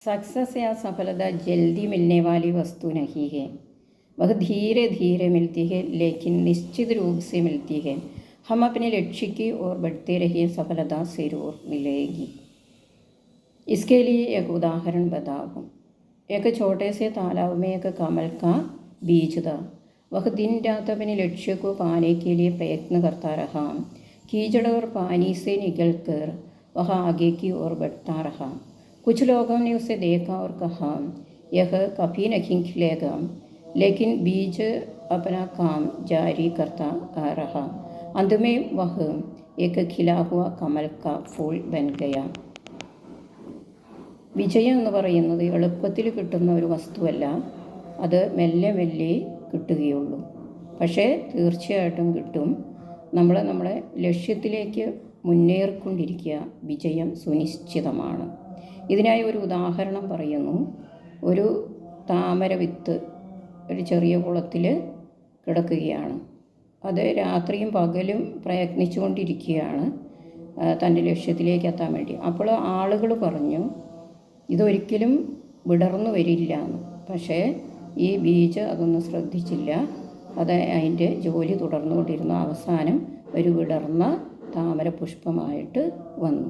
Success या सफलता जल्दी मिलने वाली वस्तु नहीं है। वह धीरे धीरे मिलती है, लेकिन निश्चित रूप से मिलती है। हम अपने लक्ष्य की ओर बढ़ते रहिए, सफलता जरूर मिलेगी। इसके लिए एक उदाहरण बताऊँ। एक छोटे से तालाब में एक कमल का बीज था। वह दिन रात अपने लक्ष्य को पाने के लिए प्रयत्न करता रहा। कीचड़ और पानी से निकलकर वह आगे की ओर बढ़ता रहा। कुछ लोगों ने उसे देखा और कहा, यह कभी नहीं खिलेगा, लेकिन बीज अपना काम जारी करता आ रहा। अंत में वह एक खिला हुआ कमल का फूल बन गया। വിജയം എന്ന് പറയുന്നത് എളുപ്പത്തിൽ കിട്ടുന്ന ഒരു വസ്തുവല്ല, അത് മെല്ലെ മെല്ലെ കിട്ടുകയുള്ളൂ. പക്ഷേ തീർച്ചയായിട്ടും കിട്ടും. നമ്മളെ ലക്ഷ്യത്തിലേക്ക് മുന്നേറിക്കൊണ്ടിരിക്കുക, വിജയം സുനിശ്ചിതമാണ്. ഇതിനായി ഒരു ഉദാഹരണം പറയുന്നു. ഒരു താമര വിത്ത് ഒരു ചെറിയ കുളത്തിൽ കിടക്കുകയാണ്. അത് രാത്രിയും പകലും പ്രയത്നിച്ചുകൊണ്ടിരിക്കുകയാണ് തൻ്റെ ലക്ഷ്യത്തിലേക്ക് എത്താൻ വേണ്ടി. അപ്പോൾ ആളുകൾ പറഞ്ഞു, ഇതൊരിക്കലും വിടർന്നു വരില്ല എന്ന്. പക്ഷേ ഈ ബീജ് അതൊന്നും ശ്രദ്ധിച്ചില്ല. അത് അതിൻ്റെ ജോലി തുടർന്നുകൊണ്ടിരുന്ന അവസാനം ഒരു വിടർന്ന താമര പുഷ്പമായിട്ട് വന്നു.